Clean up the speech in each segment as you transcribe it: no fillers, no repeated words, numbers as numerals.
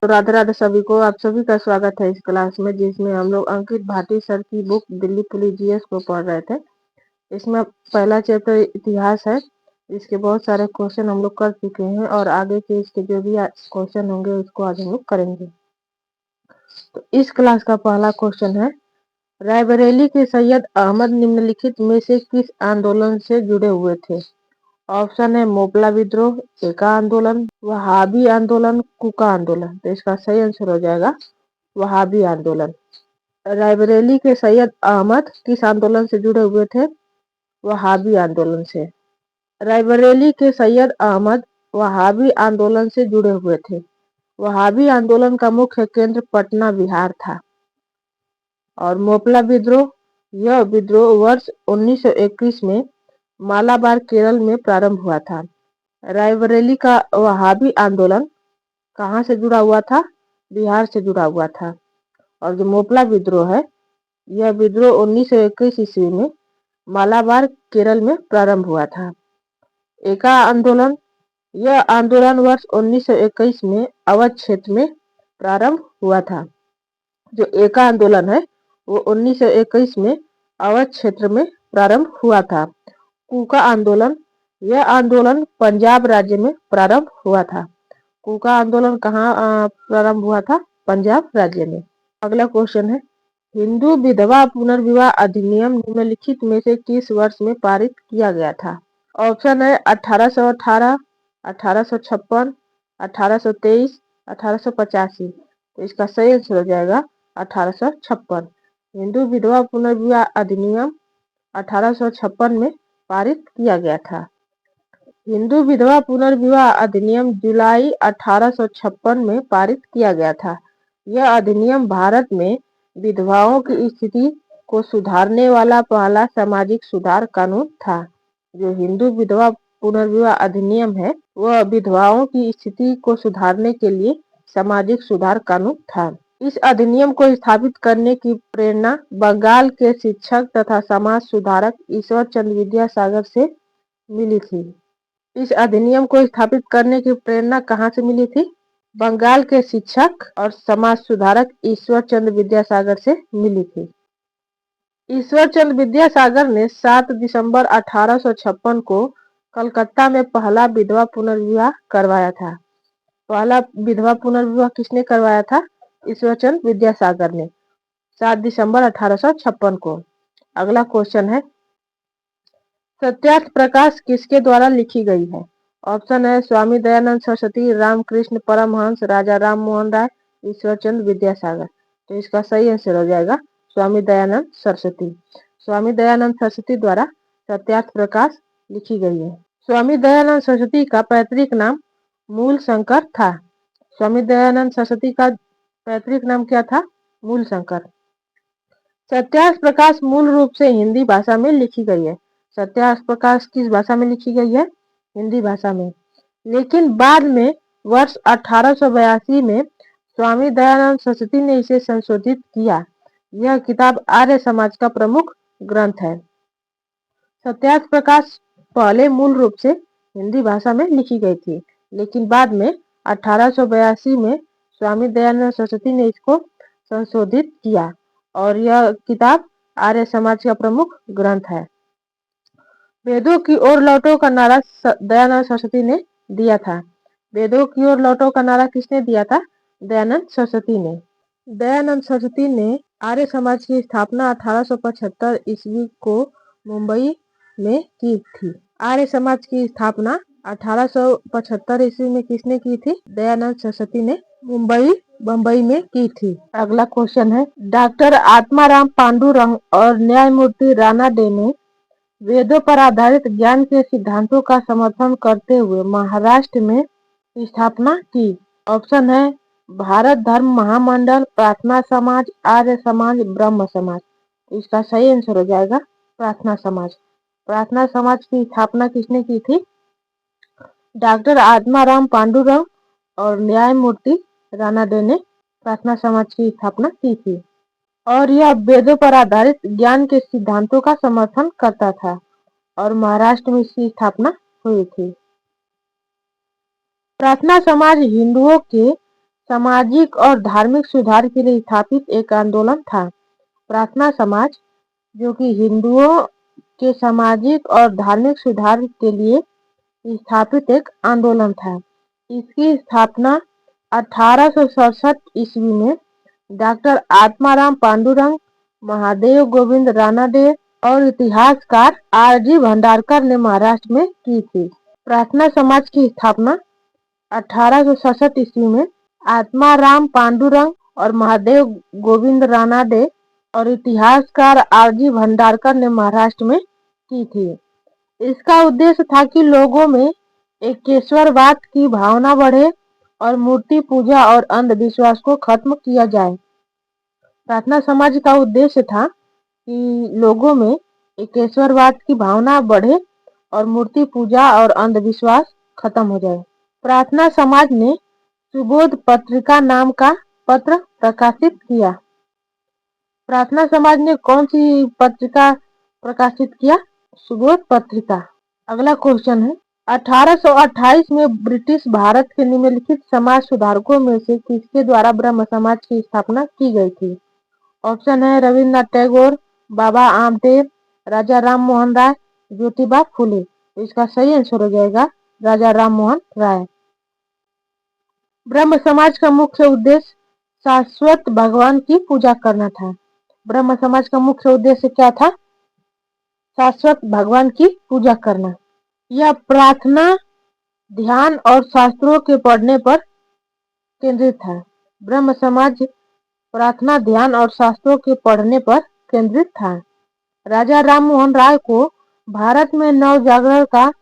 तो राधे राधे सभी को। आप सभी का स्वागत है इस क्लास में, जिसमें हम लोग अंकित भाटी सर की बुक दिल्ली पुलिस जीएस को पढ़ रहे थे। इसमें पहला चैप्टर इतिहास है। इसके बहुत सारे क्वेश्चन हम लोग कर चुके हैं और आगे के इसके जो भी क्वेश्चन होंगे उसको आज हम लोग करेंगे। तो इस क्लास का पहला क्वेश्चन है, रायबरेली के सैयद अहमद निम्नलिखित में से किस आंदोलन से जुड़े हुए थे? ऑप्शन है मोपला विद्रोह, एका आंदोलन, वहाबी आंदोलन, कुका आंदोलन। तो इसका सही आंसर हो जाएगा वहाबी आंदोलन। रायबरेली के सैयद अहमद किस आंदोलन से जुड़े हुए थे? वहाबी आंदोलन से। रायबरेली के सैयद अहमद वहाबी आंदोलन से जुड़े हुए थे। वहाबी आंदोलन का मुख्य केंद्र पटना बिहार था। और मोपला विद्रोह, यह विद्रोह वर्ष 1921 में मालाबार केरल में प्रारंभ हुआ था। रायबरेली का वहाबी आंदोलन कहाँ से जुड़ा हुआ था? बिहार से जुड़ा हुआ था। और जो मोपला विद्रोह है, यह विद्रोह 1921 ईस्वी में मालाबार केरल में प्रारंभ हुआ था। एका आंदोलन, यह आंदोलन वर्ष 1921 में अवध क्षेत्र में प्रारंभ हुआ था। जो एका आंदोलन है वो 1921 में अवध क्षेत्र में प्रारंभ हुआ था। कुका आंदोलन, यह आंदोलन पंजाब राज्य में प्रारंभ हुआ था। कुका आंदोलन कहाँ प्रारंभ हुआ था? पंजाब राज्य में। अगला क्वेश्चन है, हिंदू विधवा पुनर्विवाह अधिनियम निम्नलिखित में से किस वर्ष में पारित किया गया था? ऑप्शन है 1818, 1856, 1823, 1885। तो इसका सही आंसर हो जाएगा 1856। हिंदू विधवा पुनर्विवाह अधिनियम 1856 में पारित किया गया था। हिंदू विधवा पुनर्विवाह अधिनियम जुलाई 1856 में पारित किया गया था। यह अधिनियम भारत में विधवाओं की स्थिति को सुधारने वाला पहला सामाजिक सुधार कानून था। जो हिंदू विधवा पुनर्विवाह अधिनियम है वह विधवाओं की स्थिति को सुधारने के लिए सामाजिक सुधार कानून था। इस अधिनियम को स्थापित करने की प्रेरणा बंगाल के शिक्षक तथा समाज सुधारक ईश्वर चंद्र विद्यासागर से मिली थी। इस अधिनियम को स्थापित करने की प्रेरणा कहाँ से मिली थी? बंगाल के शिक्षक और समाज सुधारक ईश्वर चंद्र विद्यासागर से मिली थी। ईश्वर चंद्र विद्यासागर ने 7 दिसंबर 1856 को कलकत्ता में पहला विधवा पुनर्विवाह करवाया था। पहला विधवा पुनर्विवाह किसने करवाया था? ईश्वर चंद्र विद्यासागर ने 7 दिसंबर 1856 को। अगला क्वेश्चन है, सत्यार्थ प्रकाश किसके द्वारा लिखी गई है? ऑप्शन है स्वामी दयानंद सरस्वती, रामकृष्ण परमहंस, राजा राम मोहन राय, ईश्वर चंद्र विद्यासागर। तो इसका सही आंसर हो जाएगा स्वामी दयानंद सरस्वती। स्वामी दयानंद सरस्वती द्वारा सत्यार्थ प्रकाश लिखी गई है। स्वामी दयानंद सरस्वती का पैतृक नाम मूल शंकर था। स्वामी दयानंद सरस्वती का पैतृक नाम क्या था? मूल शंकर। सत्यार्थ प्रकाश मूल रूप से हिंदी भाषा में लिखी गई है। सत्यार्थ प्रकाश किस भाषा में लिखी गई है? हिंदी भाषा में। लेकिन बाद में वर्ष 1882 में स्वामी दयानंद सरस्वती ने इसे संशोधित किया। यह किताब आर्य समाज का प्रमुख ग्रंथ है। सत्यार्थ प्रकाश पहले मूल रूप से हिंदी भाषा में लिखी गई थी, लेकिन बाद में 1882 में स्वामी दयानंद सरस्वती ने इसको संशोधित किया और यह किताब आर्य समाज का प्रमुख ग्रंथ है। वेदों की ओर लौटो का नारा दयानंद सरस्वती ने दिया था। वेदों की ओर लौटो का नारा किसने दिया था? दयानंद सरस्वती ने। दयानंद सरस्वती ने आर्य समाज की स्थापना 1875 ईस्वी को मुंबई में की थी। आर्य समाज की स्थापना 1875 ईस्वी में किसने की थी? दयानंद सरस्वती ने मुंबई में की थी। अगला क्वेश्चन है, डॉक्टर आत्माराम पांडुरंग और न्यायमूर्ति राणा डे ने वेदों पर आधारित ज्ञान के सिद्धांतों का समर्थन करते हुए महाराष्ट्र में स्थापना की। ऑप्शन है भारत धर्म महामंडल, प्रार्थना समाज, आर्य समाज, ब्रह्म समाज। इसका सही आंसर हो जाएगा प्रार्थना समाज। प्रार्थना समाज की स्थापना किसने की थी? डॉक्टर आत्माराम पांडुरंग और न्यायमूर्ति राणा डे ने प्रार्थना समाज की स्थापना की थी और यह वेदों पर आधारित ज्ञान के सिद्धांतों का समर्थन करता था और महाराष्ट्र में इसकी स्थापना हुई थी। प्रार्थना समाज हिंदुओं के सामाजिक और धार्मिक सुधार के लिए स्थापित एक आंदोलन था। प्रार्थना समाज, जो कि हिंदुओं के सामाजिक और धार्मिक सुधार के लिए स्थापित एक आंदोलन था। इसकी स्थापना 1867 ईस्वी में डॉक्टर आत्माराम पांडुरंग, महादेव गोविंद रानडे और इतिहासकार आर.जी. भंडारकर ने महाराष्ट्र में की थी। प्रार्थना समाज की स्थापना 1867 ईस्वी में आत्माराम पांडुरंग और महादेव गोविंद रानडे और इतिहासकार आर.जी. भंडारकर ने महाराष्ट्र में की थी। इसका उद्देश्य था कि लोगों में एकेश्वरवाद की भावना बढ़े और मूर्ति पूजा और अंधविश्वास को खत्म किया जाए। प्रार्थना समाज का उद्देश्य था कि लोगों में एकेश्वरवाद की भावना बढ़े और मूर्ति पूजा और अंधविश्वास खत्म हो जाए। प्रार्थना समाज ने सुबोध पत्रिका नाम का पत्र प्रकाशित किया। प्रार्थना समाज ने कौन सी पत्रिका प्रकाशित किया? सुबोध पत्रिका। अगला क्वेश्चन है, 1828 में ब्रिटिश भारत के निम्नलिखित समाज सुधारकों में से किसके द्वारा ब्रह्म समाज की स्थापना की गई थी? ऑप्शन है रविन्द्रनाथ टैगोर, बाबा आमटेक, राजा राम मोहन राय, ज्योतिबा फुले। इसका सही आंसर हो जाएगा राजा राम मोहन राय। ब्रह्म समाज का मुख्य उद्देश्य शाश्वत भगवान की पूजा करना था। ब्रह्म समाज का मुख्य उद्देश्य क्या था? शाश्वत भगवान की पूजा करना। यह प्रार्थना, ध्यान और शास्त्रों के पढ़ने पर केंद्रित था। ब्रह्म समाज प्रार्थना, ध्यान और शास्त्रों के पढ़ने पर केंद्रित था। राजा राम मोहन राय को भारत में नव जागरण का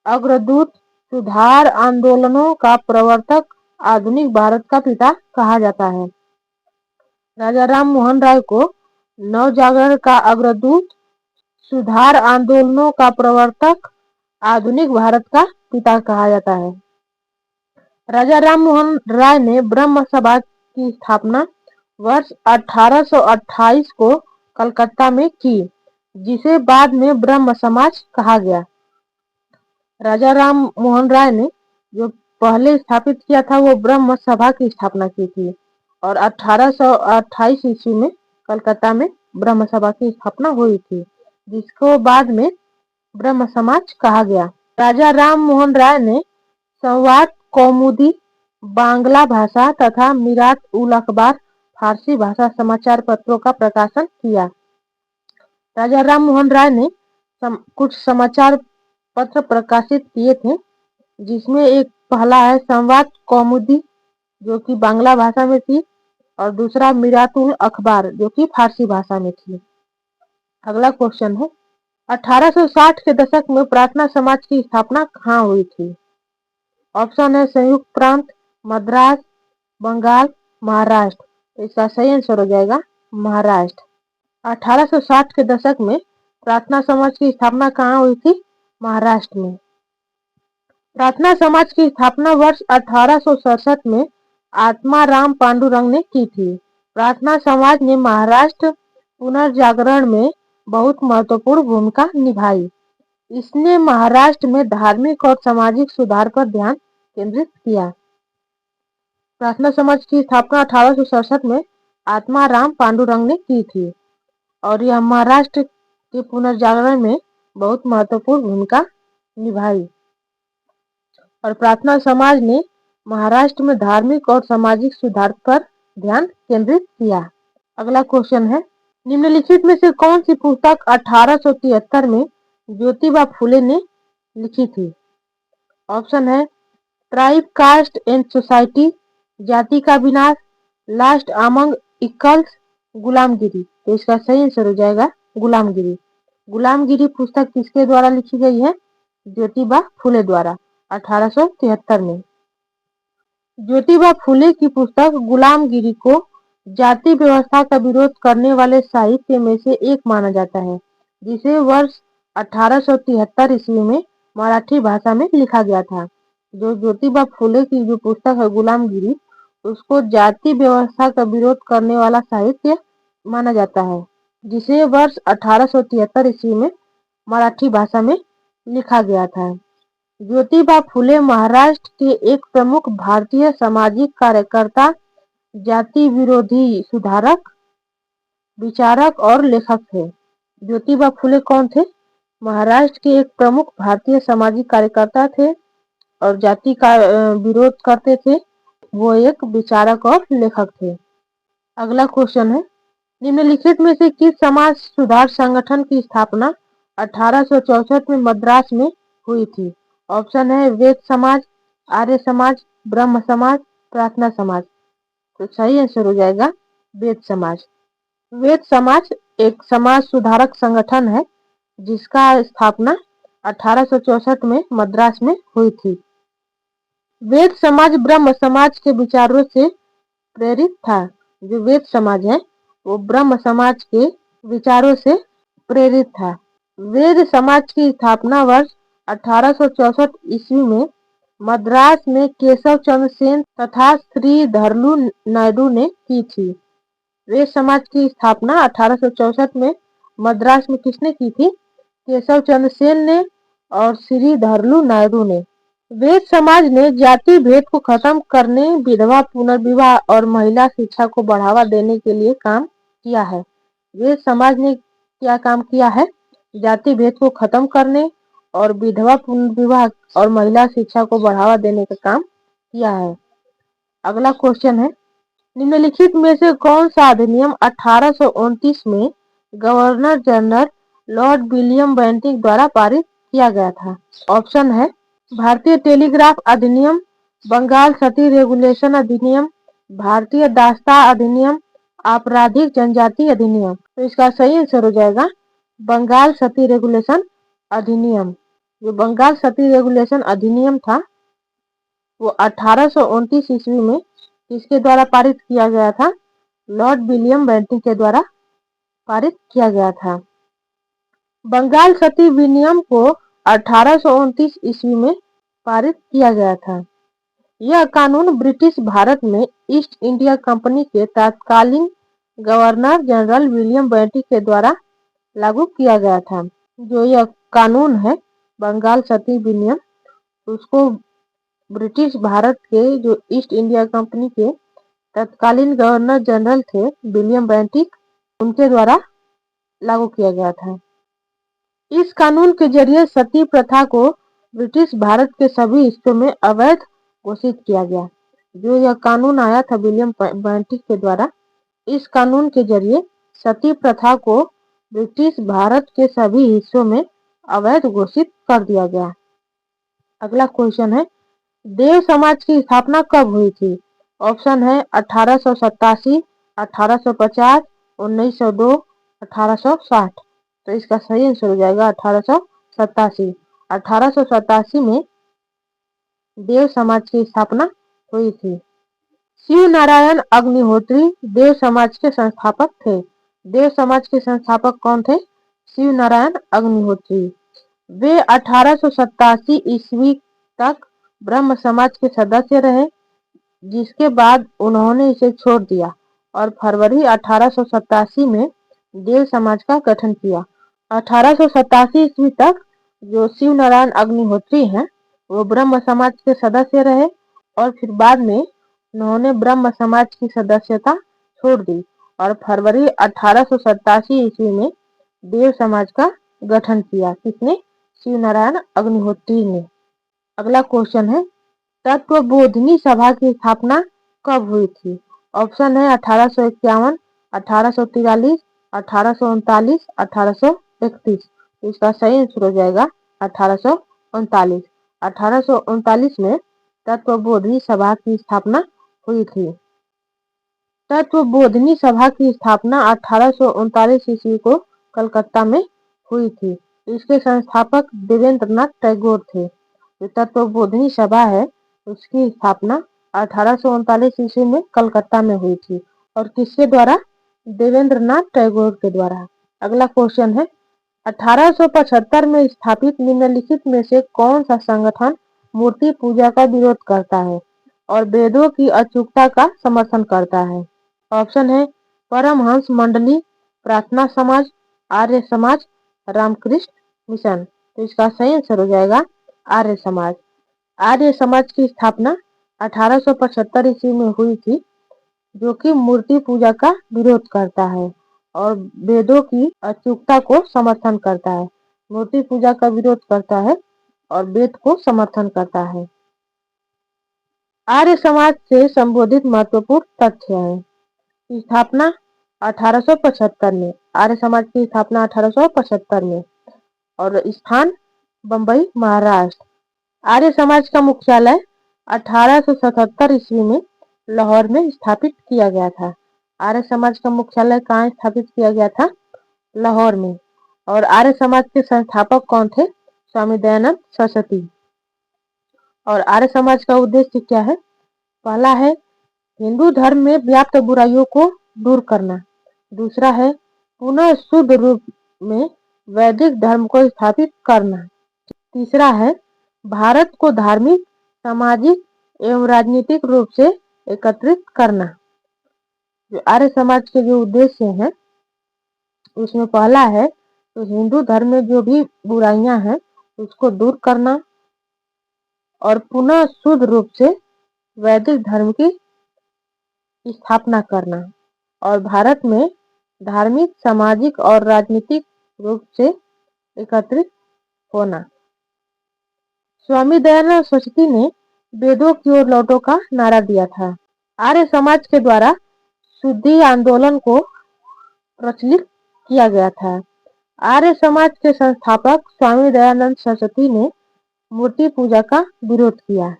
अग्रदूत, सुधार आंदोलनों का प्रवर्तक, आधुनिक भारत का पिता कहा जाता है। राजा राम मोहन राय को नव जागरण का अग्रदूत, सुधार आंदोलनों का प्रवर्तक, आधुनिक भारत का पिता कहा जाता है। राजा राम मोहन राय ने ब्रह्म सभा की स्थापना वर्ष 1828 को कलकत्ता में की, जिसे बाद में ब्रह्म समाज कहा गया। राजा राम मोहन राय ने जो पहले स्थापित किया था वो ब्रह्म सभा की स्थापना की थी और 1828 ईस्वी में कलकत्ता में ब्रह्म सभा की स्थापना हुई थी, जिसको बाद में ब्रह्म समाज कहा गया। राजा राम मोहन राय ने संवाद कौमुदी बांग्ला भाषा तथा मिरात उल अखबार फारसी भाषा समाचार पत्रों का प्रकाशन किया। राजा राम मोहन राय ने कुछ समाचार पत्र प्रकाशित किए थे, जिसमें एक पहला है संवाद कौमुदी, जो कि बांग्ला भाषा में थी, और दूसरा मिरात उल अखबार, जो कि फारसी भाषा में थी। अगला क्वेश्चन है, 1860 के दशक में प्रार्थना समाज की स्थापना कहाँ हुई थी? ऑप्शन है संयुक्त प्रांत, मद्रास, बंगाल, महाराष्ट्र। इसका सही आंसर हो जाएगा महाराष्ट्र। 1860 के दशक में प्रार्थना समाज की स्थापना कहाँ हुई थी? महाराष्ट्र में। प्रार्थना समाज की स्थापना वर्ष 1867 में आत्माराम पांडुरंग ने की थी। प्रार्थना समाज ने महाराष्ट्र पुनर्जागरण में बहुत महत्वपूर्ण भूमिका निभाई। इसने महाराष्ट्र में धार्मिक और सामाजिक सुधार पर ध्यान केंद्रित किया। प्रार्थना समाज की स्थापना 1867 में आत्माराम पांडुरंग ने की थी और यह महाराष्ट्र के पुनर्जागरण में बहुत महत्वपूर्ण भूमिका निभाई और प्रार्थना समाज ने महाराष्ट्र में धार्मिक और सामाजिक सुधार पर ध्यान केंद्रित किया। अगला क्वेश्चन है, निम्नलिखित में से कौन सी पुस्तक 1873 में ज्योतिबा फुले ने लिखी थी? ऑप्शन है ट्राइब, कास्ट एंड सोसाइटी, जाति का विनाश, लास्ट अमंग इक्वल्स, गुलामगिरी। तो इसका सही आंसर हो जाएगा गुलामगिरी। गुलामगिरी पुस्तक किसके द्वारा लिखी गई है? ज्योतिबा फुले द्वारा 1873 में। ज्योतिबा फुले की पुस्तक गुलामगिरी को जाति व्यवस्था का विरोध करने वाले साहित्य में से एक माना जाता है, जिसे वर्ष 1873 ईस्वी में मराठी भाषा में लिखा गया था। जो ज्योतिबा फुले की जो पुस्तक है गुलामगिरी, उसको जाति व्यवस्था का विरोध करने वाला साहित्य माना जाता है, जिसे वर्ष 1873 ईस्वी में मराठी भाषा में लिखा गया था। ज्योतिबा फुले महाराष्ट्र के एक प्रमुख भारतीय सामाजिक कार्यकर्ता, जाति विरोधी सुधारक, विचारक और लेखक थे। ज्योतिबा फुले कौन थे? महाराष्ट्र के एक प्रमुख भारतीय सामाजिक कार्यकर्ता थे और जाति का विरोध करते थे। वो एक विचारक और लेखक थे। अगला क्वेश्चन है, निम्नलिखित में से किस समाज सुधार संगठन की स्थापना 1864 में मद्रास में हुई थी? ऑप्शन है वेद समाज, आर्य समाज, ब्रह्म समाज, प्रार्थना समाज। तो सही आंसर हो जाएगा वेद समाज। वेद समाज एक समाज सुधारक संगठन है जिसका स्थापना 1864 में मद्रास में हुई थी। वेद समाज ब्रह्म समाज के विचारों से प्रेरित था। जो वेद समाज है वो ब्रह्म समाज के विचारों से प्रेरित था। वेद समाज की स्थापना वर्ष 1864 ईस्वी में मद्रास में केशव चंद्र सेन तथा श्री धरलू नायडू ने की थी। वेद समाज की स्थापना 1864 में मद्रास में किसने की थी? केशव चंद्र सेन ने और श्री धरलू नायडू ने। वेद समाज ने जाति भेद को खत्म करने, विधवा पुनर्विवाह और महिला शिक्षा को बढ़ावा देने के लिए काम किया है। वेद समाज ने क्या काम किया है? जाति भेद को खत्म करने और विधवा पुनर्विवाह और महिला शिक्षा को बढ़ावा देने का काम किया है। अगला क्वेश्चन है, निम्नलिखित में से कौन सा अधिनियम 1829 में governor general Lord William Bentinck द्वारा पारित किया गया था? ऑप्शन है भारतीय टेलीग्राफ अधिनियम, बंगाल सती रेगुलेशन अधिनियम, भारतीय दास्ता अधिनियम, आपराधिक जनजाति अधिनियम। तो इसका सही आंसर हो जाएगा बंगाल सती रेगुलेशन अधिनियम। जो बंगाल सती रेगुलेशन अधिनियम था वो 1829 ईस्वी में किसके द्वारा पारित किया गया था? लॉर्ड विलियम बेंटिक के द्वारा पारित किया गया था। बंगाल सती विनियम को 1829 ईस्वी में पारित किया गया था। यह कानून ब्रिटिश भारत में ईस्ट इंडिया कंपनी के तत्कालीन गवर्नर जनरल विलियम बेंटिक के द्वारा लागू किया गया था। जो यह कानून है बंगाल सती विनियम, उसको ब्रिटिश भारत के जो ईस्ट इंडिया कंपनी के तत्कालीन गवर्नर जनरल थे विलियम बेंटिक, उनके द्वारा लागू किया गया था। इस कानून के जरिए सती प्रथा को ब्रिटिश भारत के सभी हिस्सों में अवैध घोषित किया गया। जो यह कानून आया था विलियम बेंटिक के द्वारा, इस कानून के जरिए सती प्रथा को ब्रिटिश भारत के सभी हिस्सों में अवैध घोषित कर दिया गया। अगला क्वेश्चन है, देव समाज की स्थापना कब हुई थी? ऑप्शन है 1887, 1850, 1902, 1860। तो इसका सही आंसर हो जाएगा 1887। 1887 में देव समाज की स्थापना हुई थी। शिव नारायण अग्निहोत्री देव समाज के संस्थापक थे। देव समाज के संस्थापक कौन थे? शिव नारायण अग्निहोत्री। वे 1887 ईस्वी तक ब्रह्म समाज के सदस्य रहे, जिसके बाद उन्होंने इसे छोड़ दिया और फरवरी 1887 में देव समाज का गठन किया। 1887 ईस्वी तक जो शिव नारायण अग्निहोत्री हैं वो ब्रह्म समाज के सदस्य रहे और फिर बाद में उन्होंने ब्रह्म समाज की सदस्यता छोड़ दी और फरवरी 1887 ईस्वी में देव समाज का गठन किया। किसने? शिव नारायण अग्निहोत्री ने। अगला क्वेश्चन है, तत्वबोधिनी सभा की स्थापना कब हुई थी? ऑप्शन है 1851, 1843, 1839, 1831। इसका सही आंसर हो जाएगा 1839। 1839 में तत्वबोधिनी सभा की स्थापना हुई थी। तत्वबोधिनी सभा की स्थापना 1839 ईस्वी को कलकत्ता में हुई थी। इसके संस्थापक देवेंद्रनाथ टैगोर थे। जो तत्वबोधिनी सभा है उसकी स्थापना 1839 ईस्वी में कलकत्ता में हुई थी और किसके द्वारा? देवेंद्रनाथ टैगोर के द्वारा। अगला क्वेश्चन है, 1875 में स्थापित निम्नलिखित में से कौन सा संगठन मूर्ति पूजा का विरोध करता है और वेदों की अचूकता का समर्थन करता है? ऑप्शन है परमहंस मंडली, प्रार्थना समाज, आर्य समाज, रामकृष्ण मिशन। तो इसका सही आंसर हो जाएगा आर्य समाज। आर्य समाज की स्थापना 1875 ईस्वी में हुई थी, जो कि मूर्ति पूजा का विरोध करता है और वेदों की अचूकता को समर्थन करता है। मूर्ति पूजा का विरोध करता है और वेद को समर्थन करता है। आर्य समाज से संबोधित महत्वपूर्ण तथ्य है। स्थापना 1875 में। आर्य समाज की स्थापना 1875 में और स्थान बम्बई, महाराष्ट्र। आर्य समाज का मुख्यालय 1877 ईस्वी में लाहौर में स्थापित किया गया था। आर्य समाज का मुख्यालय कहाँ स्थापित किया गया था? लाहौर में। और आर्य समाज के संस्थापक कौन थे? स्वामी दयानंद सरस्वती। और आर्य समाज का उद्देश्य क्या है? पहला है हिंदू धर्म में व्याप्त बुराइयों को दूर करना। दूसरा है पुनः शुद्ध रूप में वैदिक धर्म को स्थापित करना। तीसरा है भारत को धार्मिक, सामाजिक एवं राजनीतिक रूप से एकत्रित करना। जो आर्य समाज के जो उद्देश्य हैं उसमें पहला है तो हिंदू धर्म में जो भी बुराइयां हैं उसको दूर करना और पुनः शुद्ध रूप से वैदिक धर्म की स्थापना करना और भारत में धार्मिक, सामाजिक और राजनीतिक रूप से एकत्रित होना। स्वामी दयानंद सरस्वती ने वेदों की ओर लौटो का नारा दिया था। आर्य समाज के द्वारा शुद्धि आंदोलन को प्रचलित किया गया था। आर्य समाज के संस्थापक स्वामी दयानंद सरस्वती ने मूर्ति पूजा का विरोध किया।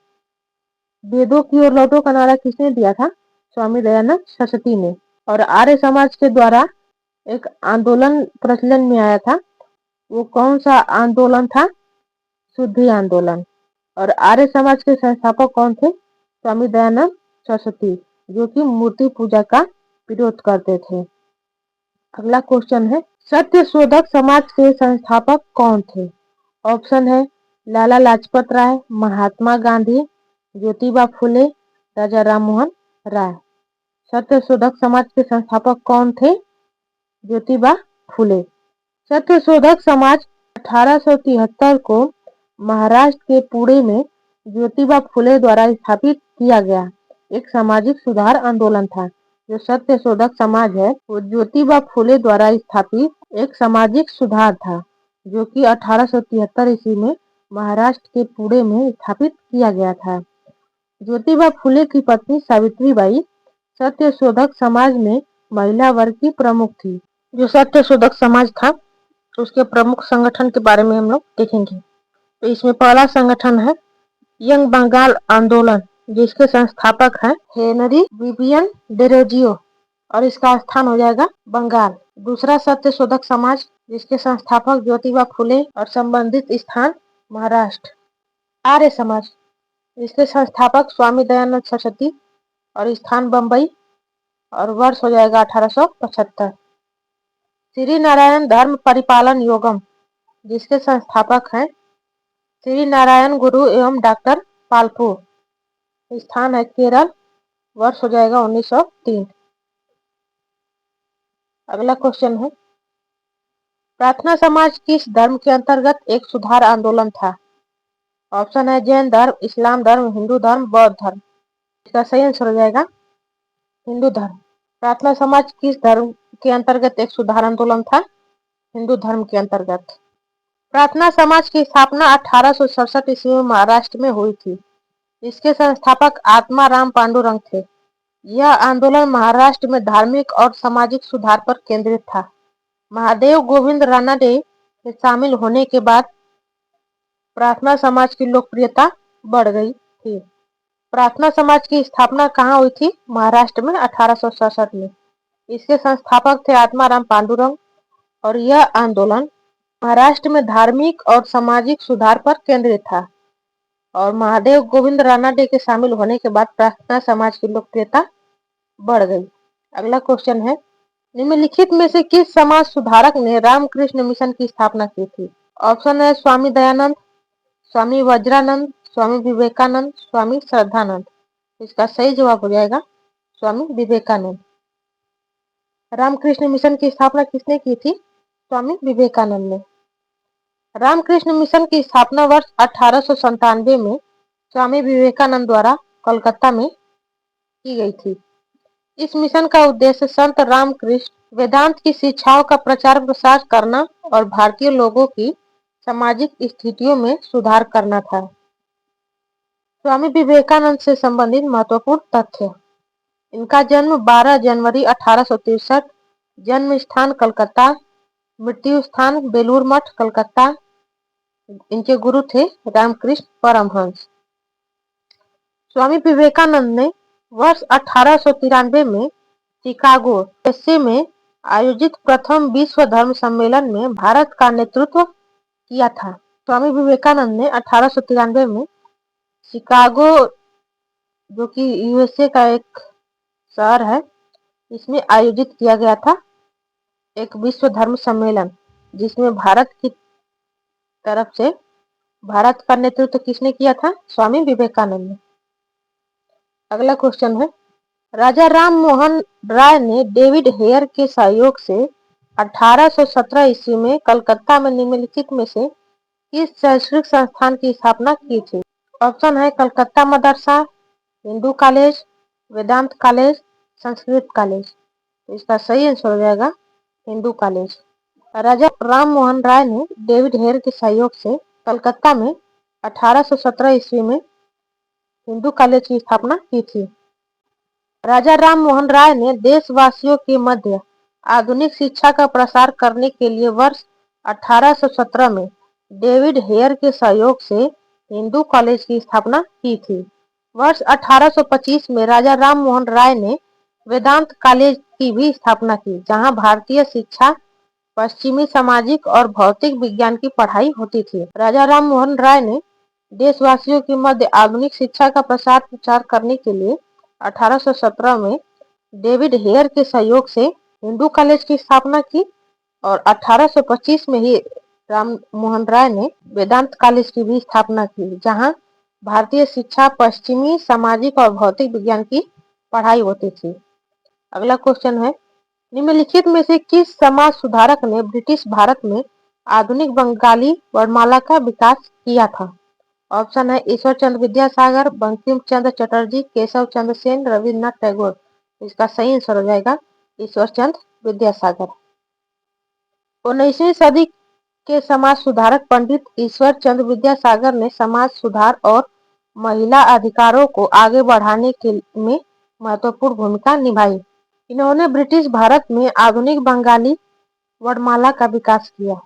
वेदों की ओर लौटो का नारा किसने दिया था? स्वामी दयानंद सरस्वती ने। और आर्य समाज के द्वारा एक आंदोलन प्रचलन में आया था। वो कौन सा आंदोलन था? शुद्धि आंदोलन। और आर्य समाज के संस्थापक कौन थे? स्वामी दयानंद सरस्वती, जो कि मूर्ति पूजा का विरोध करते थे। अगला क्वेश्चन है सत्य शोधक समाज के संस्थापक कौन थे? ऑप्शन है लाला लाजपत राय, महात्मा गांधी, ज्योतिबा फुले, राजा राममोहन राय। सत्य शोधक समाज के संस्थापक कौन थे? ज्योतिबा फुले। सत्य शोधक समाज 1873 को महाराष्ट्र के पुणे में ज्योतिबा फुले द्वारा स्थापित किया गया एक सामाजिक सुधार आंदोलन था। जो सत्य शोधक समाज है वो ज्योतिबा फुले द्वारा स्थापित एक सामाजिक सुधार था, जो कि 1873 ईस्वी में महाराष्ट्र के पुणे में स्थापित किया गया था। ज्योतिबा फुले की पत्नी सावित्रीबाई सत्य शोधक समाज में महिला वर्ग की प्रमुख थी। जो सत्य शोधक समाज था उसके प्रमुख संगठन के बारे में हम लोग देखेंगे। तो इसमें पहला संगठन है यंग बंगाल आंदोलन, जिसके संस्थापक हैं हेनरी विवियन डेरोजियो और इसका स्थान हो जाएगा बंगाल। दूसरा सत्य शोधक समाज, जिसके संस्थापक ज्योतिबा फुले और संबंधित स्थान महाराष्ट्र। आर्य समाज, इसके संस्थापक स्वामी दयानंद सरस्वती और स्थान बम्बई और वर्ष हो जाएगा 1875। श्री नारायण धर्म परिपालन योगम, जिसके संस्थापक हैं श्री नारायण गुरु एवं डॉक्टर पालपू। स्थान है केरल, वर्ष हो जाएगा 1903। अगला क्वेश्चन है प्रार्थना समाज किस धर्म के अंतर्गत एक सुधार आंदोलन था? ऑप्शन है जैन धर्म, इस्लाम धर्म, हिंदू धर्म, बौद्ध धर्म। इसका सही आंसर हो जाएगा हिंदू धर्म। प्रार्थना समाज किस धर्म के अंतर्गत एक सुधार आंदोलन था? हिंदू धर्म के अंतर्गत। प्रार्थना समाज की स्थापना 1867 ईस्वी में महाराष्ट्र में हुई थी। इसके संस्थापक आत्मा राम पांडुरंग थे। यह आंदोलन महाराष्ट्र में धार्मिक और सामाजिक सुधार पर केंद्रित था। महादेव गोविंद रानडे के शामिल होने के बाद प्रार्थना समाज की लोकप्रियता बढ़ गई थी। प्रार्थना समाज की स्थापना कहाँ हुई थी? महाराष्ट्र में 1867 में। इसके संस्थापक थे आत्माराम पांडुरंग और यह आंदोलन महाराष्ट्र में धार्मिक और सामाजिक सुधार पर केंद्रित था। और महादेव गोविंद रानडे के शामिल होने के बाद प्रार्थना समाज की लोकप्रियता बढ़ गई। अगला क्वेश्चन है निम्नलिखित में से किस समाज सुधारक ने रामकृष्ण मिशन की स्थापना की थी? ऑप्शन है स्वामी दयानंद, स्वामी वज्रानंद, स्वामी विवेकानंद, स्वामी श्रद्धानंद। इसका सही जवाब हो जाएगा स्वामी विवेकानंद। रामकृष्ण मिशन की स्थापना किसने की थी? स्वामी विवेकानंद ने। रामकृष्ण मिशन की स्थापना वर्ष 1897 में स्वामी विवेकानंद द्वारा कोलकाता में की गई थी। इस मिशन का उद्देश्य संत रामकृष्ण वेदांत की शिक्षाओं का प्रचार प्रसार करना और भारतीय लोगों की सामाजिक स्थितियों में सुधार करना था। स्वामी विवेकानंद से संबंधित महत्वपूर्ण तथ्य। इनका जन्म 12 जनवरी 1863, जन्म स्थान कलकत्ता, मृत्यु स्थान बेलूर मठ कलकत्ता। इनके गुरु थे रामकृष्ण परमहंस। स्वामी विवेकानंद ने वर्ष 1893 में शिकागो यूएसए में आयोजित प्रथम विश्व धर्म सम्मेलन में भारत का नेतृत्व किया था। स्वामी विवेकानंद ने 1893 में शिकागो, जो कि यूएसए का एक शहर है, इसमें आयोजित किया गया था एक विश्व धर्म सम्मेलन, जिसमें भारत की तरफ से भारत का नेतृत्व किसने किया था? स्वामी विवेकानंद ने। अगला क्वेश्चन है, राजा राम मोहन राय ने डेविड हेयर के सहयोग से 1817 ईस्वी में कलकत्ता में निम्नलिखित में से किस शैक्षणिक संस्थान की स्थापना की थी? ऑप्शन है कलकत्ता मदरसा, हिंदू कॉलेज, वेदांत कॉलेज, संस्कृत कॉलेज। तो इसका सही आंसर हो जाएगा हिंदू कॉलेज। राजा राम मोहन राय ने डेविड हेयर के सहयोग से कलकत्ता में 1817 ईस्वी में हिंदू कॉलेज की स्थापना की थी। राजा राम मोहन राय ने देशवासियों के मध्य आधुनिक शिक्षा का प्रसार करने के लिए वर्ष 1817 में डेविड हेयर के सहयोग से हिंदू कॉलेज की स्थापना की थी। वर्ष 1825 में राजा राम मोहन राय ने वेदांत कॉलेज की भी स्थापना की, जहां भारतीय शिक्षा, पश्चिमी सामाजिक और भौतिक विज्ञान की पढ़ाई होती थी। राजा राम मोहन राय ने देशवासियों के मध्य आधुनिक शिक्षा का प्रचार करने के लिए 1817 में डेविड हेयर के सहयोग से हिंदू कॉलेज की स्थापना की और 1825 में ही राम मोहन राय ने वेदांत कॉलेज की भी स्थापना की, जहां भारतीय शिक्षा, पश्चिमी सामाजिक और भौतिक विज्ञान की पढ़ाई होती थी। अगला क्वेश्चन है, निम्नलिखित में से किस समाज सुधारक ने ब्रिटिश भारत में आधुनिक बंगाली वर्णमाला का विकास किया था? ऑप्शन है ईश्वर चंद्र विद्यासागर, बंकिम चंद्र चटर्जी, केशव चंद्र सेन, रविन्द्रनाथ टैगोर। इसका सही आंसर हो जाएगा ईश्वर चंद्र विद्यासागर। 19वीं सदी के समाज सुधारक पंडित ईश्वर चंद्र विद्यासागर ने समाज सुधार और महिला अधिकारों को आगे बढ़ाने के में महत्वपूर्ण भूमिका निभाई। इन्होंने ब्रिटिश भारत में आधुनिक बंगाली वर्णमाला का विकास किया।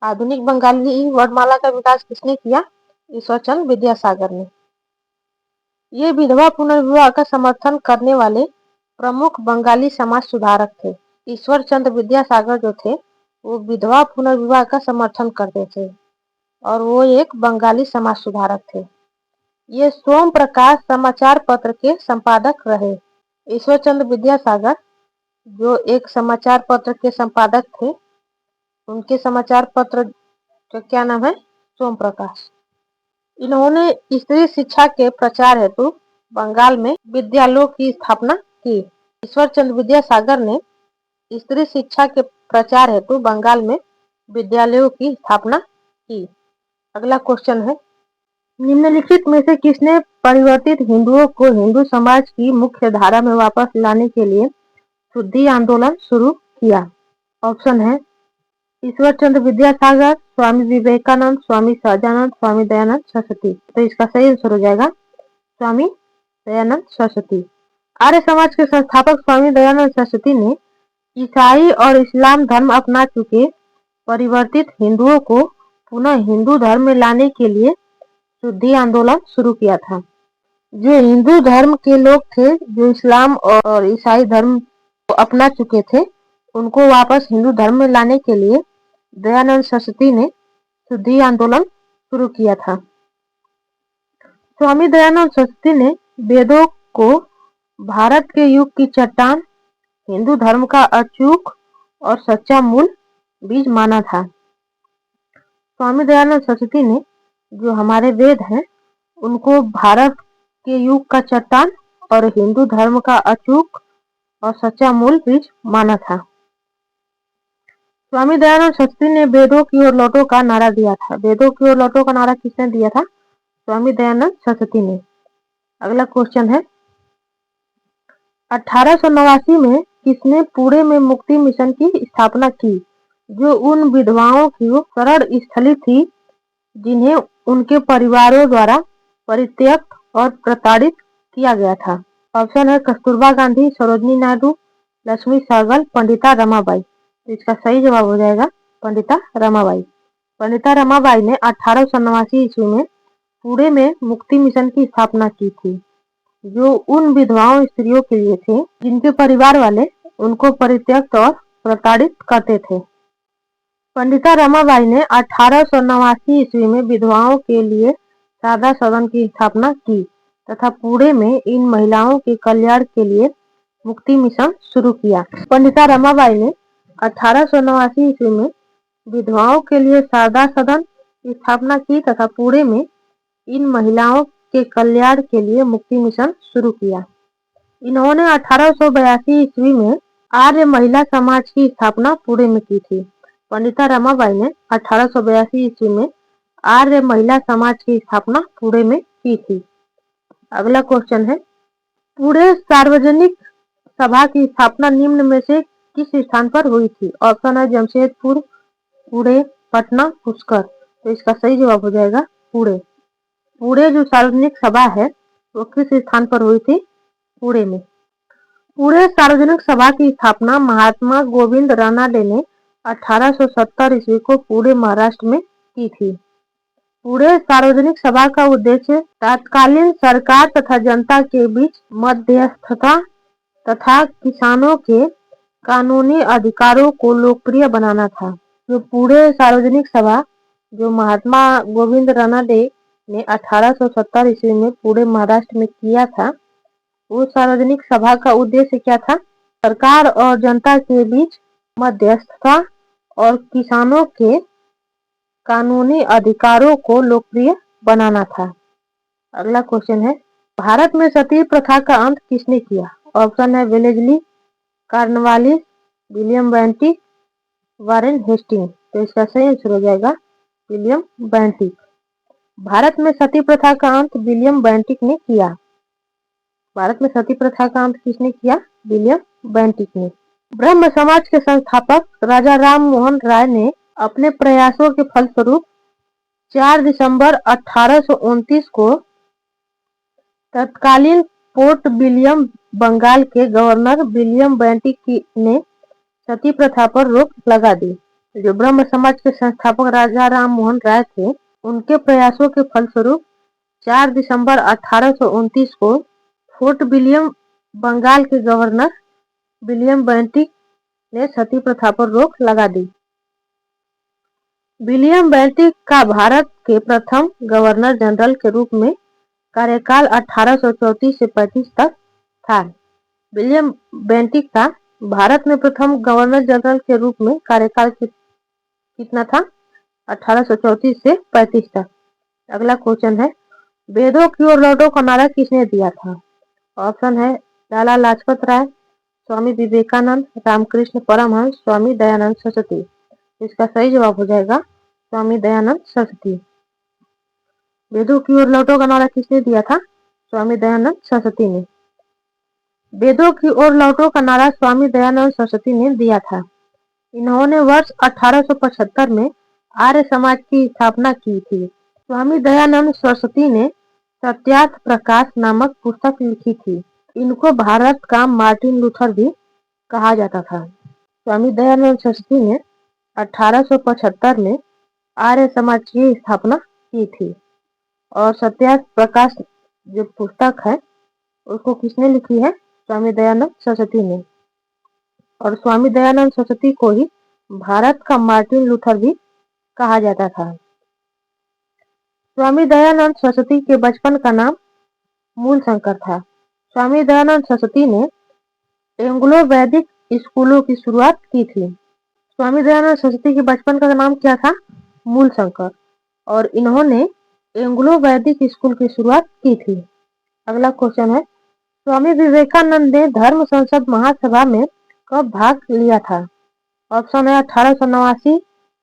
आधुनिक बंगाली वर्णमाला का विकास किसने किया? ईश्वर चंद्र विद्यासागर ने। ये विधवा पुनर्विवाह का समर्थन करने वाले प्रमुख बंगाली समाज सुधारक थे। ईश्वर चंद्र विद्यासागर जो थे वो विधवा पुनर्विवाह का समर्थन करते थे और वो एक बंगाली समाज सुधारक थे। ये सोम प्रकाश समाचार पत्र के संपादक रहे। ईश्वर चंद्र विद्यासागर जो एक समाचार पत्र के संपादक थे, उनके समाचार पत्र का क्या नाम है? सोम प्रकाश। इन्होंने स्त्री शिक्षा के प्रचार हेतु बंगाल में विद्यालयों की स्थापना की। ईश्वर चंद्र विद्यासागर ने स्त्री शिक्षा के प्रचार हेतु बंगाल में विद्यालयों की स्थापना की। अगला क्वेश्चन है, निम्नलिखित में से किसने परिवर्तित हिंदुओं को हिंदू समाज की मुख्य धारा में वापस लाने के लिए शुद्धि आंदोलन शुरू किया? ऑप्शन है ईश्वर चंद्र विद्यासागर, स्वामी विवेकानंद, स्वामी सहजानंद, स्वामी दयानंद सरस्वती। तो इसका सही आंसर हो जाएगा स्वामी दयानंद सरस्वती। आर्य समाज के संस्थापक स्वामी दयानंद सरस्वती ने ईसाई और इस्लाम धर्म अपना चुके परिवर्तित हिंदुओं को पुनः हिंदू धर्म में लाने के लिए शुद्धि आंदोलन शुरू किया था। जो हिंदू धर्म के लोग थे, जो इस्लाम और ईसाई धर्म को अपना चुके थे, उनको वापस हिंदू धर्म में लाने के लिए दयानंद सरस्वती ने शुद्धि आंदोलन शुरू किया था। स्वामी दयानंद सरस्वती ने वेदों को भारत के युग की चट्टान, हिंदू धर्म का अचूक और सच्चा मूल बीज माना था। स्वामी दयानंद सरस्वती ने जो हमारे वेद हैं, उनको भारत के युग का चट्टान और हिंदू धर्म का अचूक और सच्चा मूल बीज माना था। स्वामी दयानंद सरस्वती ने वेदों की ओर लौटो का नारा दिया था। वेदों की ओर लौटो का नारा किसने दिया था? स्वामी दयानंद सरस्वती ने। अगला क्वेश्चन है 1889 में किसने पुणे में मुक्ति मिशन की स्थापना की, जो उन विधवाओं की शरण स्थली थी जिन्हें उनके परिवारों द्वारा परित्यक्त और प्रताड़ित किया गया था? ऑप्शन है कस्तूरबा गांधी, सरोजनी नायडू, लक्ष्मी सहगल, पंडिता रमाबाई। तो इसका सही जवाब हो जाएगा पंडिता रमाबाई। पंडिता रमाबाई ने 1889 ईस्वी में पुणे में मुक्ति मिशन की स्थापना की थी, जो उन विधवाओं स्त्रियों के लिए थे जिनके परिवार वाले उनको परित्यक्त और प्रताड़ित करते थे। पंडिता रमाबाई ने 1889 ईस्वी में विधवाओं के लिए सादा सदन की स्थापना की तथा पुणे में इन महिलाओं के कल्याण के लिए मुक्ति मिशन शुरू किया। पंडिता रमाबाई ने 1889 ईस्वी में विधवाओं के लिए सादा सदन की स्थापना की तथा पुणे में इन महिलाओं के कल्याण के लिए मुक्ति मिशन शुरू किया। इन्होंने 1882 ईस्वी में आर्य महिला समाज की स्थापना पुणे में की थी। पंडिता रमाबाई ने 1882 ईस्वी में आर्य महिला समाज की स्थापना पुणे में की थी। अगला क्वेश्चन है पुणे सार्वजनिक सभा की स्थापना निम्न में से किस स्थान पर हुई थी? ऑप्शन है जमशेदपुर, पुणे, पटना, पुष्कर। तो इसका सही जवाब हो जाएगा पुणे। पुणे जो सार्वजनिक सभा है वो किस स्थान पर हुई थी? पुणे में। पुणे सार्वजनिक सभा की स्थापना महात्मा गोविंद रानाडे ने 1870 ईस्वी को पुणे महाराष्ट्र में की थी। पुणे सार्वजनिक सभा का उद्देश्य तत्कालीन सरकार तथा जनता के बीच मध्यस्थता तथा किसानों के कानूनी अधिकारों को लोकप्रिय बनाना था। जो पुणे सार्वजनिक सभा जो महात्मा गोविंद रानाडे ने 1870 ईस्वी में पुणे महाराष्ट्र में किया था, उस सार्वजनिक सभा का उद्देश्य क्या था? सरकार और जनता के बीच मध्यस्थता और किसानों के कानूनी अधिकारों को लोकप्रिय बनाना था। अगला क्वेश्चन है भारत में सती प्रथा का अंत किसने किया? ऑप्शन है Wellesley, Cornwallis, William Bentinck, Warren Hastings. तो इसका सही आंसर हो जाएगा विलियम बेंटिक। भारत में सती प्रथा का अंत विलियम बेंटिक ने किया। भारत में सती प्रथा का अंत किसने किया? विलियम बेंटिक ने। ब्रह्म समाज के संस्थापक राजा राम मोहन राय ने अपने प्रयासों के फलस्वरूप 4 दिसंबर 1829 को तत्कालीन पोर्ट विलियम बंगाल के गवर्नर विलियम बेंटिक ने सती प्रथा पर रोक लगा दी। जो ब्रह्म समाज के संस्थापक राजा राम मोहन राय थे, उनके प्रयासों के फलस्वरूप 4 दिसंबर 1829 को फोर्ट विलियम बंगाल के गवर्नर विलियम बेंटिक ने सती प्रथा पर रोक लगा दी। विलियम बेंटिक का भारत के प्रथम गवर्नर जनरल के रूप में कार्यकाल 1834 से 35 तक था। विलियम बेंटिक का भारत में प्रथम गवर्नर जनरल के रूप में कार्यकाल कितना था? 1834 से 35 तक। अगला क्वेश्चन है वेदों की ओर लौटो का नारा किसने दिया था? ऑप्शन है लाला लाजपत राय, स्वामी विवेकानंद, रामकृष्ण परमहंस, स्वामी दयानंद सरस्वती। इसका सही जवाब हो जाएगा स्वामी दयानंद सरस्वती। वेदों की ओर लौटो का नारा किसने दिया था? स्वामी दयानंद सरस्वती ने। वेदों की ओर लौटो का नारा स्वामी दयानंद सरस्वती ने दिया था। इन्होंने वर्ष 1875 में आर्य समाज की स्थापना की थी। स्वामी दयानंद सरस्वती ने सत्यार्थ प्रकाश नामक पुस्तक लिखी थी। इनको भारत का मार्टिन लूथर भी कहा जाता था। स्वामी दयानंद सरस्वती ने 1875 में आर्य समाज की स्थापना की थी और सत्यार्थ प्रकाश जो पुस्तक है उसको किसने लिखी है? स्वामी दयानंद सरस्वती ने। और स्वामी दयानंद सरस्वती को ही भारत का मार्टिन लूथर भी कहा जाता था। स्वामी दयानंद सरस्वती के बचपन का नाम मूल शंकर था। स्वामी दयानंद सरस्वती ने एंग्लो वैदिक स्कूलों की शुरुआत की थी। स्वामी दयानंद सरस्वती के बचपन का नाम क्या था? मूल शंकर। और इन्होंने एंग्लो वैदिक स्कूल की शुरुआत की थी। अगला क्वेश्चन है स्वामी विवेकानंद ने धर्म संसद महासभा में कब भाग लिया था? ऑप्शन है 1889,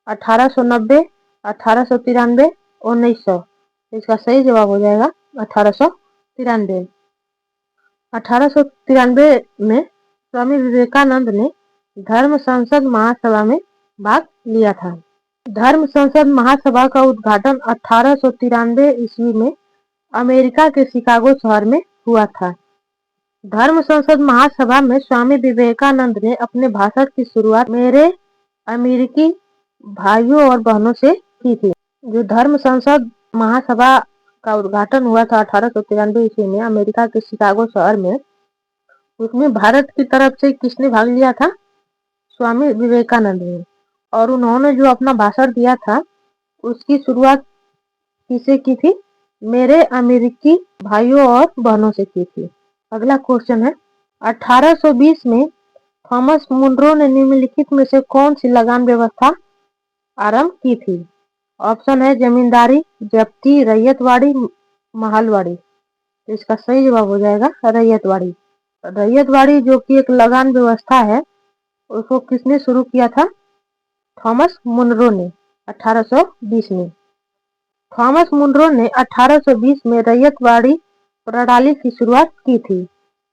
1890, 1893, 1900। इसका सही जवाब हो जाएगा 1893। 1893 में स्वामी विवेकानंद ने धर्म संसद महासभा में भाग लिया था। धर्म संसद महासभा का उद्घाटन 1893 ईस्वी में अमेरिका के शिकागो शहर में हुआ था। धर्म संसद महासभा में स्वामी विवेकानंद ने अपने भाषण की शुरुआत मेरे अमेरिकी भाइयों और बहनों से की थी। जो धर्म संसद महासभा का उद्घाटन हुआ था 1893 ईस्वी में अमेरिका के शिकागो शहर में, उसमें भारत की तरफ से किसने भाग लिया था? स्वामी विवेकानंद ने। और उन्होंने जो अपना भाषण दिया था उसकी शुरुआत किससे की थी? मेरे अमेरिकी भाइयों और बहनों से की थी। अगला क्वेश्चन है 1820 में थॉमस मुनरो ने निम्नलिखित में से कौन सी लगान व्यवस्था आरंभ की थी? ऑप्शन है जमींदारी, जब्ती, रैयतवाड़ी, महलवाड़ी। तो इसका सही जवाब हो जाएगा रैयतवाड़ी। रैयतवाड़ी जो कि एक लगान व्यवस्था है, उसको किसने शुरू किया था? थॉमस मुनरो ने 1820 में। थॉमस मुनरो ने 1820 में रैयतवाड़ी प्रणाली की शुरुआत की थी।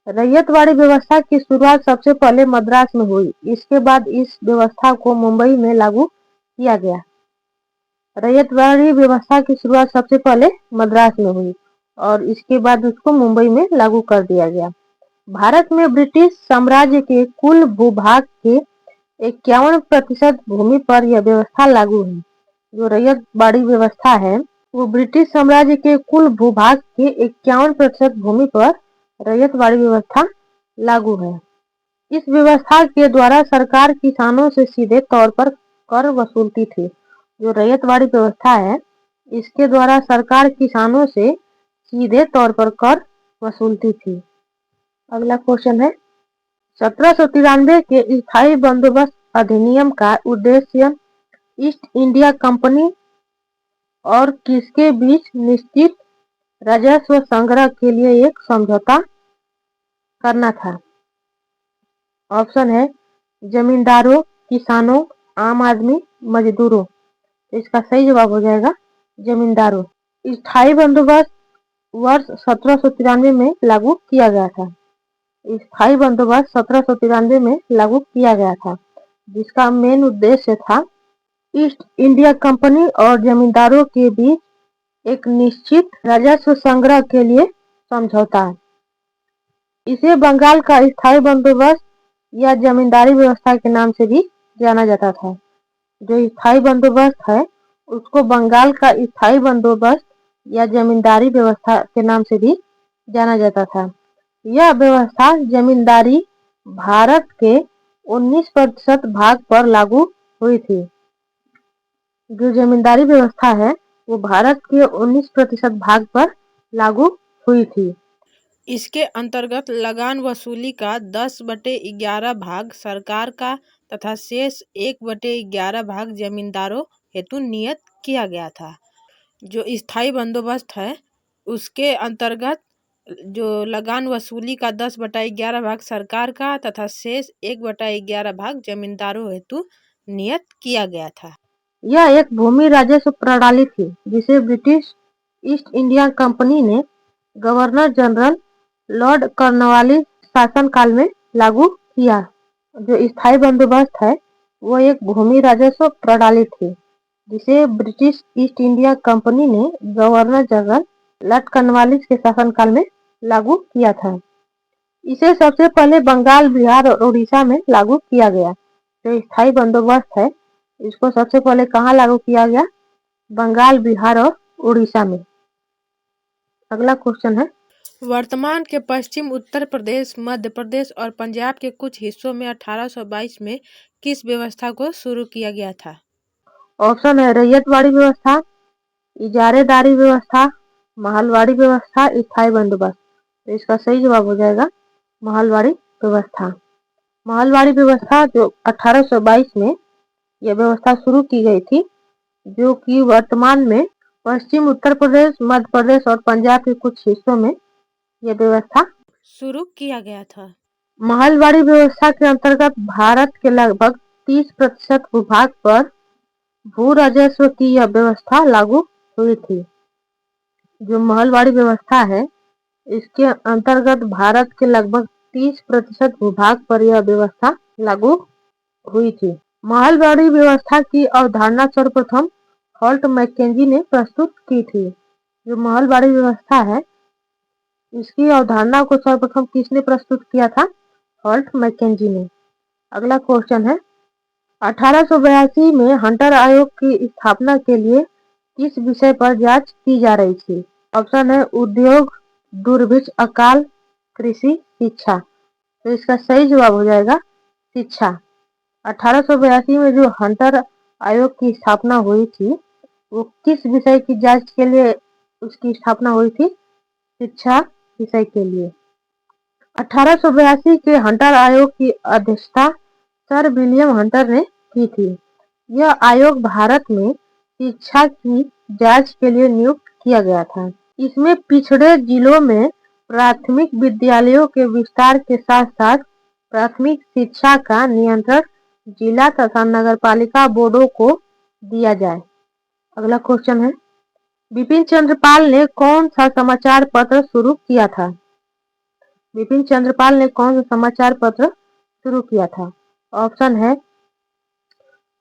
रैयतवाड़ी व्यवस्था की शुरुआत सबसे पहले मद्रास में हुई। इसके बाद इस व्यवस्था को मुंबई में लागू किया गया। रैयतवाड़ी व्यवस्था की शुरुआत सबसे पहले मद्रास में हुई और इसके बाद उसको मुंबई में लागू कर दिया गया। भारत में ब्रिटिश साम्राज्य के कुल भूभाग के 51% भूमि पर यह व्यवस्था लागू है। जो रैयतवाड़ी व्यवस्था है वो ब्रिटिश साम्राज्य के कुल भूभाग के 51% भूमि पर रैयतवाड़ी व्यवस्था लागू है। इस व्यवस्था के द्वारा सरकार किसानों से सीधे तौर पर कर वसूलती थी। जो रैयतवाड़ी व्यवस्था है इसके द्वारा सरकार किसानों से सीधे तौर पर कर वसूलती थी। अगला क्वेश्चन है 1793 के स्थायी बंदोबस्त अधिनियम का उद्देश्य ईस्ट इंडिया कंपनी और किसके बीच निश्चित राजस्व संग्रह के लिए एक समझौता करना था? ऑप्शन है जमींदारों, किसानों, आम आदमी, मजदूरों। इसका सही जवाब हो जाएगा जमींदारों। स्थायी बंदोबस्त वर्ष 1793 में लागू किया गया था। स्थायी बंदोबस्त 1793 में लागू किया गया था जिसका मेन उद्देश्य था ईस्ट इंडिया कंपनी और जमींदारों के बीच एक निश्चित राजस्व संग्रह के लिए समझौता। इसे बंगाल का स्थायी बंदोबस्त या जमींदारी व्यवस्था के नाम से भी जाना जाता था। जो स्थायी बंदोबस्त है उसको बंगाल का स्थायी बंदोबस्त या जमींदारी व्यवस्था के नाम से भी जाना जाता था। यह व्यवस्था जमींदारी भारत के 19% भाग पर लागू हुई थी। जो जमींदारी व्यवस्था है वो भारत के 19% भाग पर लागू हुई थी। इसके अंतर्गत लगान वसूली का 10/11 भाग सरकार का तथा शेष 1/11 भाग जमींदारों हेतु नियत किया गया था। जो स्थायी बंदोबस्त है उसके अंतर्गत जो लगान वसूली का 10/11 भाग सरकार का तथा शेष 1/11 भाग जमींदारों हेतु नियत किया गया था। यह एक भूमि राजस्व प्रणाली थी जिसे ब्रिटिश ईस्ट इंडिया कंपनी ने गवर्नर जनरल लॉर्ड कॉर्नवालिस शासनकाल में लागू किया। जो स्थायी बंदोबस्त है वो एक भूमि राजस्व प्रणाली थी जिसे ब्रिटिश ईस्ट इंडिया कंपनी ने गवर्नर जनरल लॉर्ड कॉर्नवालिस के शासनकाल में लागू किया था। इसे सबसे पहले बंगाल, बिहार और उड़ीसा में लागू किया गया। जो स्थायी बंदोबस्त है इसको सबसे पहले कहाँ लागू किया गया? बंगाल, बिहार और उड़ीसा में। अगला क्वेश्चन है वर्तमान के पश्चिम उत्तर प्रदेश, मध्य प्रदेश और पंजाब के कुछ हिस्सों में 1822 में किस व्यवस्था को शुरू किया गया था? ऑप्शन है रैयतवाड़ी व्यवस्था, इजारेदारी व्यवस्था, महलवाड़ी व्यवस्था, स्थायी बंदोबस्त। तो इसका सही जवाब हो जाएगा महलवाड़ी व्यवस्था। महलवाड़ी व्यवस्था जो 1822 में यह व्यवस्था शुरू की गई थी, जो कि वर्तमान में पश्चिम उत्तर प्रदेश, मध्य प्रदेश और पंजाब के कुछ हिस्सों में यह व्यवस्था शुरू किया गया था। महलवाड़ी व्यवस्था के अंतर्गत भारत के लगभग 30% भूभाग पर भू राजस्व की यह व्यवस्था लागू हुई थी। जो महलवाड़ी व्यवस्था है, इसके अंतर्गत भारत के लगभग 30% भूभाग पर यह व्यवस्था लागू हुई थी। महलवाड़ी व्यवस्था की अवधारणा सर्वप्रथम हॉल्ट मैकेंजी ने प्रस्तुत की थी। जो महलवाड़ी व्यवस्था है, इसकी अवधारणा को सर्वप्रथम किसने प्रस्तुत किया था? हॉल्ट मैकेंजी ने। अगला क्वेश्चन है, 1882 में हंटर आयोग की स्थापना के लिए किस विषय पर जांच की जा रही थी? ऑप्शन है उद्योग, दुर्भिक्ष, अकाल, कृषि, शिक्षा। तो इसका सही जवाब हो जाएगा शिक्षा। 1882 में जो हंटर आयोग की स्थापना हुई थी, वो किस विषय की जांच के लिए उसकी स्थापना हुई थी? शिक्षा विषय के लिए। 1882 के हंटर आयोग की अध्यक्षता सर विलियम हंटर ने की थी। यह आयोग भारत में शिक्षा की जांच के लिए नियुक्त किया गया था। इसमें पिछड़े जिलों में प्राथमिक विद्यालयों के विस्तार के साथ साथ प्राथमिक शिक्षा का नियंत्रण जिला तथा नगरपालिका बोर्डों को दिया जाए। अगला क्वेश्चन है, बिपिन चंद्रपाल ने कौन सा समाचार पत्र शुरू किया था? बिपिन चंद्रपाल ने कौन सा समाचार पत्र शुरू किया था? ऑप्शन है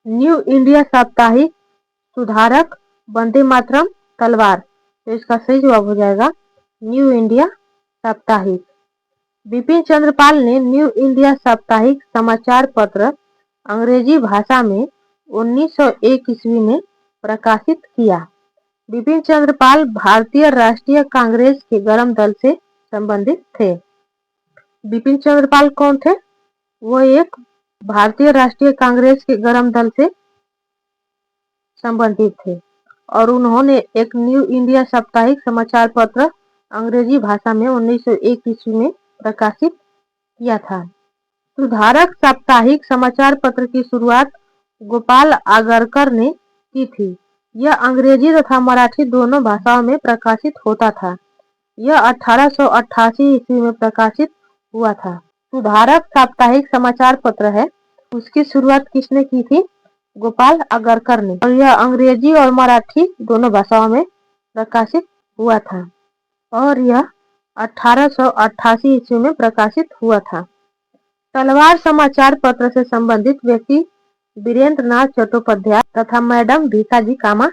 न्यू इंडिया साप्ताहिक, सुधारक, वंदे मातरम, तलवार। तो इसका सही जवाब हो जाएगा न्यू इंडिया साप्ताहिक। बिपिन चंद्रपाल ने न्यू इंडिया साप्ताहिक समाचार पत्र अंग्रेजी भाषा में 1901 ईस्वी में प्रकाशित किया। बिपिन चंद्रपाल भारतीय राष्ट्रीय कांग्रेस के गर्म दल से संबंधित थे। बिपिन चंद्रपाल कौन थे? वो एक भारतीय राष्ट्रीय कांग्रेस के गर्म दल से संबंधित थे और उन्होंने एक न्यू इंडिया साप्ताहिक समाचार पत्र अंग्रेजी भाषा में 1901 ईस्वी में प्रकाशित किया था। सुधारक साप्ताहिक समाचार पत्र की शुरुआत गोपाल आगरकर ने की थी। यह अंग्रेजी तथा मराठी दोनों भाषाओं में प्रकाशित होता था। यह 1888 ईस्वी में प्रकाशित हुआ था। सुधारक साप्ताहिक समाचार पत्र है, उसकी शुरुआत किसने की थी? गोपाल आगरकर ने, और यह अंग्रेजी और मराठी दोनों भाषाओं में प्रकाशित हुआ था और यह 1888 ईस्वी में प्रकाशित हुआ था। तलवार समाचार पत्र से संबंधित व्यक्ति वीरेंद्र नाथ चट्टोपाध्याय तथा मैडम भीकाजी कामा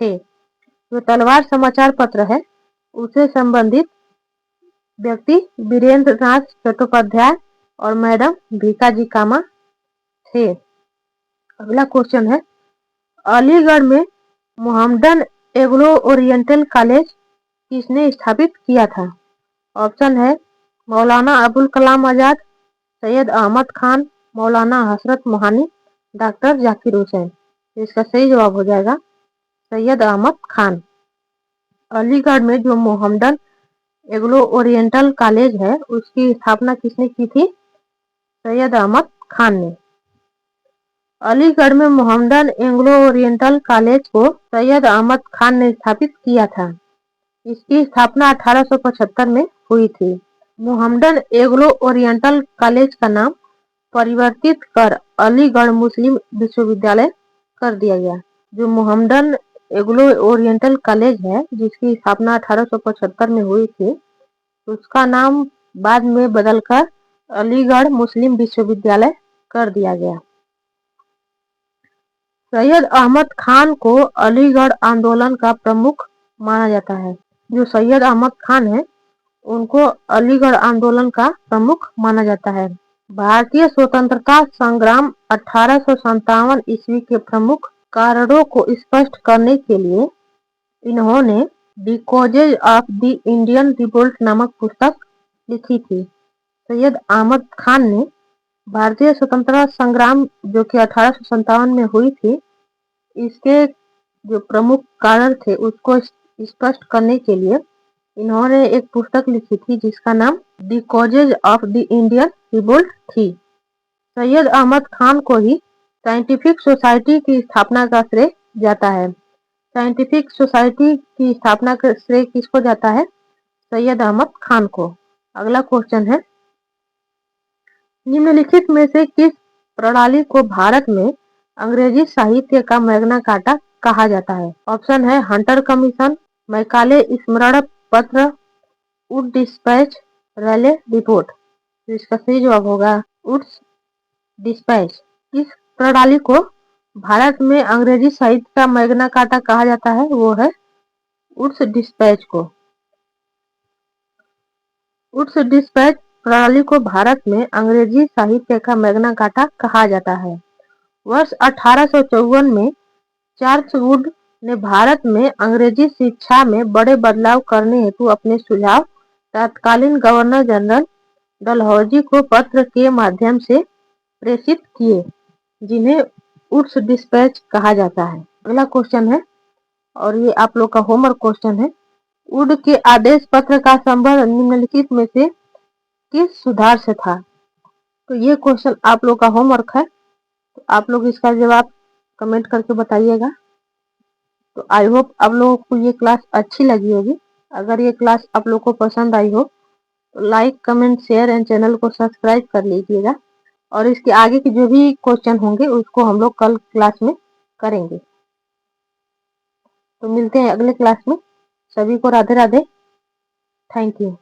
थे। जो तलवार समाचार पत्र है, उससे संबंधित व्यक्ति वीरेंद्र नाथ चट्टोपाध्याय और मैडम भीकाजी कामा थे। अगला क्वेश्चन है, अलीगढ़ में मोहम्मदन एग्लो ओरिएंटल कॉलेज किसने स्थापित किया था? ऑप्शन है मौलाना अबुल कलाम आजाद, सैयद अहमद खान, मौलाना हसरत मोहानी, डॉक्टर जाकिर हुसैन। इसका सही जवाब हो जाएगा सैयद अहमद खान। अलीगढ़ में जो मोहम्मदन एग्लो ओरिएंटल कॉलेज है, उसकी स्थापना किसने की थी? सैयद अहमद खान ने। अलीगढ़ में मोहम्मदन एंग्लो ओरिएंटल कॉलेज को सैयद अहमद खान ने स्थापित किया था। इसकी स्थापना 1875 में हुई थी। मोहम्मदन एंग्लो ओरिएंटल कॉलेज का नाम परिवर्तित कर अलीगढ़ मुस्लिम विश्वविद्यालय कर दिया गया। जो मोहम्मदन एंग्लो ओरिएंटल कॉलेज है, जिसकी स्थापना 1875 में हुई थी, उसका नाम बाद में बदलकर अलीगढ़ मुस्लिम विश्वविद्यालय कर दिया गया। सैयद अहमद खान को अलीगढ़ आंदोलन का प्रमुख माना जाता है। जो सैयद अहमद खान है, उनको अलीगढ़ आंदोलन का प्रमुख माना जाता है। भारतीय स्वतंत्रता संग्राम 1857 ईस्वी के प्रमुख कारणों को स्पष्ट करने के लिए इन्होंने the causes of the Indian revolt नामक पुस्तक लिखी थी। सैयद अहमद खान ने भारतीय स्वतंत्रता संग्राम जो कि 1857 में हुई थी, इसके जो प्रमुख कारण थे उसको स्पष्ट करने के लिए इन्होंने एक पुस्तक लिखी थी जिसका नाम the causes of the Indian revolt थी। सैयद अहमद खान को ही साइंटिफिक सोसाइटी की स्थापना का श्रेय जाता है। साइंटिफिक सोसाइटी की स्थापना का श्रेय किसको जाता है? सैयद अहमद खान को। अगला क्वेश्चन है, निम्नलिखित में से किस प्रणाली को भारत में अंग्रेजी साहित्य का मैग्ना कार्टा कहा जाता है? ऑप्शन है हंटर कमीशन, मैकाले स्मरण पत्र, वुड डिस्पैच, रैले रिपोर्ट। तो इसका सही जवाब होगा वुड्स डिस्पैच। इस प्रणाली को भारत में अंग्रेजी साहित्य का मैग्ना कार्टा कहा जाता है, वो है वुड्स डिस्पैच को। वुड्स डिस्पैच प्रणाली को भारत में अंग्रेजी साहित्य का मैग्ना कार्टा कहा जाता है। वर्ष 1854 में चार्ल्स वुड ने भारत में अंग्रेजी शिक्षा में बड़े बदलाव करने हेतु अपने सुझाव तत्कालीन गवर्नर जनरल डलहौजी को पत्र के माध्यम से प्रेषित किए, जिन्हें वुड्स डिस्पैच कहा जाता है। अगला क्वेश्चन है और ये आप लोग का होमवर्क क्वेश्चन है। वुड के आदेश पत्र का संबंध निम्नलिखित में से किस सुधार से था? तो ये क्वेश्चन आप लोग का होमवर्क है, तो आप लोग इसका जवाब कमेंट करके बताइएगा। तो आई होप आप लोगों को ये क्लास अच्छी लगी होगी। अगर ये क्लास आप लोग को पसंद आई हो तो like, comment, share and channel को सब्सक्राइब कर लीजिएगा। और इसके आगे के जो भी क्वेश्चन होंगे उसको हम लोग कल क्लास में करेंगे। तो मिलते हैं अगले क्लास में। सभी को राधे राधे। Thank you.